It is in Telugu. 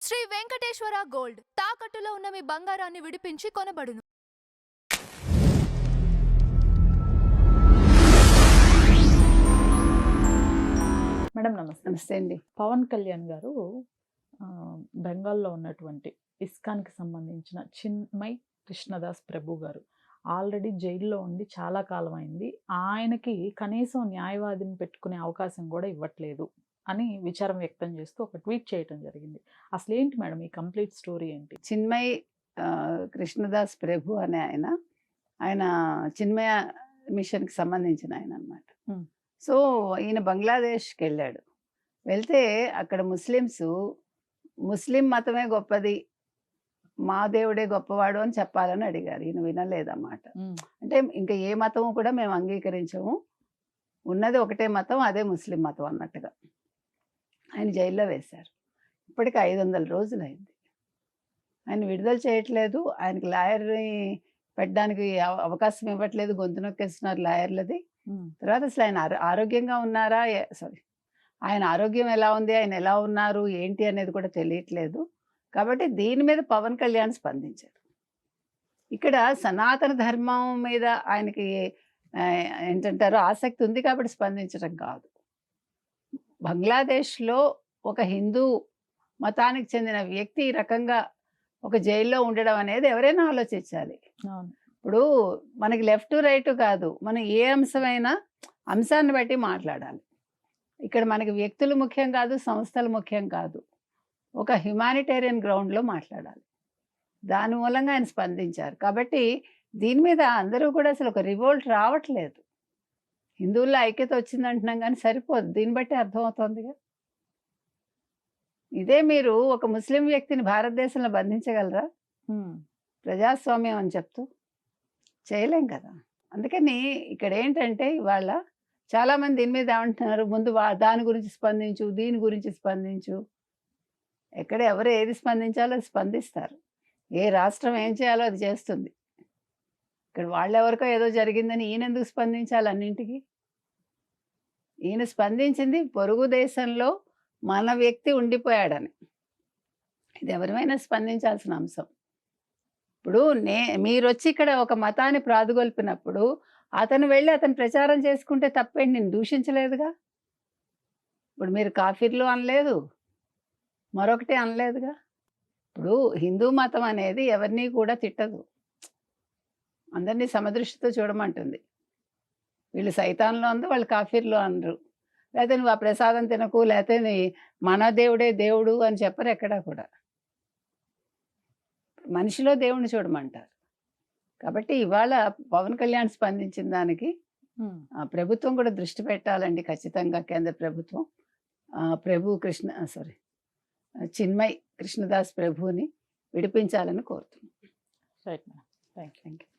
శ్రీ వెంకటేశ్వర గోల్డ్ తాకట్టులో ఉన్న మీ బంగారాన్ని విడిపించి కొనబడును. మేడం నమస్తే. నమస్తే అండి. పవన్ కళ్యాణ్ గారు బెంగాల్లో ఉన్నటువంటి ఇస్కాన్కి సంబంధించిన చిన్మయ్ కృష్ణదాస్ ప్రభు గారు ఆల్రెడీ జైల్లో ఉండి చాలా కాలం అయింది. ఆయనకి కనీసం న్యాయవాదిని పెట్టుకునే అవకాశం కూడా ఇవ్వట్లేదు అని విచారం వ్యక్తం చేస్తూ ఒక ట్వీట్ చేయడం జరిగింది. అసలు ఏంటి మేడం ఈ కంప్లీట్ స్టోరీ ఏంటి? చిన్మయ్ కృష్ణదాస్ ప్రభు అనే ఆయన చిన్మయ మిషన్కి సంబంధించిన ఆయన అనమాట. సో ఈయన బంగ్లాదేశ్కి వెళ్ళాడు. వెళ్తే అక్కడ ముస్లిం మతమే గొప్పది, మా దేవుడే గొప్పవాడు అని చెప్పాలని అడిగారు. ఈయన వినలేదన్నమాట. అంటే ఇంకా ఏ మతము కూడా మేము అంగీకరించము, ఉన్నది ఒకటే మతం, అదే ముస్లిం మతం అన్నట్టుగా ఆయన జైల్లో వేశారు. ఇప్పటికి 500 రోజులు అయింది. ఆయన విడుదల చేయట్లేదు. ఆయనకి లాయర్ని పెట్టడానికి అవకాశం ఇవ్వట్లేదు. గొంతు నొక్కేస్తున్నారు లాయర్లది. తర్వాత అసలు ఆయన ఆరోగ్యంగా ఉన్నారా, ఆయన ఆరోగ్యం ఎలా ఉంది, ఆయన ఎలా ఉన్నారు ఏంటి అనేది కూడా తెలియట్లేదు. కాబట్టి దీని మీద పవన్ కళ్యాణ్ స్పందించారు. ఇక్కడ సనాతన ధర్మం మీద ఆయనకి ఏంటంటారు ఆసక్తి ఉంది కాబట్టి స్పందించడం కాదు. బంగ్లాదేశ్లో ఒక హిందూ మతానికి చెందిన వ్యక్తి ఈ రకంగా ఒక జైల్లో ఉండడం అనేది ఎవరైనా ఆలోచించాలి. ఇప్పుడు మనకి లెఫ్ట్ రైట్ కాదు, మనం ఏ అంశమైనా అంశాన్ని బట్టి మాట్లాడాలి. ఇక్కడ మనకి వ్యక్తులు ముఖ్యం కాదు, సంస్థలు ముఖ్యం కాదు, ఒక హ్యుమానిటేరియన్ గ్రౌండ్లో మాట్లాడాలి. దాని మూలంగా ఆయన స్పందించారు. కాబట్టి దీని మీద అందరూ కూడా అసలు ఒక రివోల్ట్ రావట్లేదు. హిందువుల్లో ఐక్యత వచ్చిందంటున్నాం కానీ సరిపోదు. దీన్ని బట్టి అర్థమవుతోందిగా. ఇదే మీరు ఒక ముస్లిం వ్యక్తిని భారతదేశంలో బంధించగలరా ప్రజాస్వామ్యం అని చెప్తూ? చేయలేం కదా. అందుకని ఇక్కడ ఏంటంటే ఇవాళ చాలామంది దీని మీద ఏమంటున్నారు, ముందు దాని గురించి స్పందించు, దీని గురించి స్పందించు. ఎక్కడ ఎవరు ఏది స్పందించాలో అది స్పందిస్తారు. ఏ రాష్ట్రం ఏం చేయాలో అది చేస్తుంది. ఇక్కడ వాళ్ళెవరికో ఏదో జరిగిందని ఈయన ఎందుకు స్పందించాలి అన్నింటికి? ఈయన స్పందించింది పొరుగు దేశంలో మన వ్యక్తి ఉండిపోయాడని. ఇది ఎవరిమైనా స్పందించాల్సిన అంశం. ఇప్పుడు మీరు వచ్చి ఇక్కడ ఒక మతాన్ని ప్రాదుగొల్పినప్పుడు అతను వెళ్ళి అతను ప్రచారం చేసుకుంటే తప్పేంటి? నేను దూషించలేదుగా. ఇప్పుడు మీరు కాఫీర్లు అనలేదు, మరొకటి అనలేదుగా. ఇప్పుడు హిందూ మతం అనేది ఎవరిని కూడా తిట్టదు, అందరినీ సమదృష్టితో చూడమంటుంది. వీళ్ళు సైతాన్లో అందు, వాళ్ళు కాఫీర్లో అనరు. లేకపోతే నువ్వు ఆ ప్రసాదం తినకు, లేకపోతే మన దేవుడే దేవుడు అని చెప్పరు ఎక్కడా కూడా. మనిషిలో దేవుణ్ణి చూడమంటారు. కాబట్టి ఇవాళ పవన్ కళ్యాణ్ స్పందించిన దానికి ప్రభుత్వం కూడా దృష్టి పెట్టాలండి ఖచ్చితంగా. కేంద్ర ప్రభుత్వం చిన్మయ్ కృష్ణదాస్ ప్రభుని విడిపించాలని కోరుతున్నాం. Right madam. Thank you.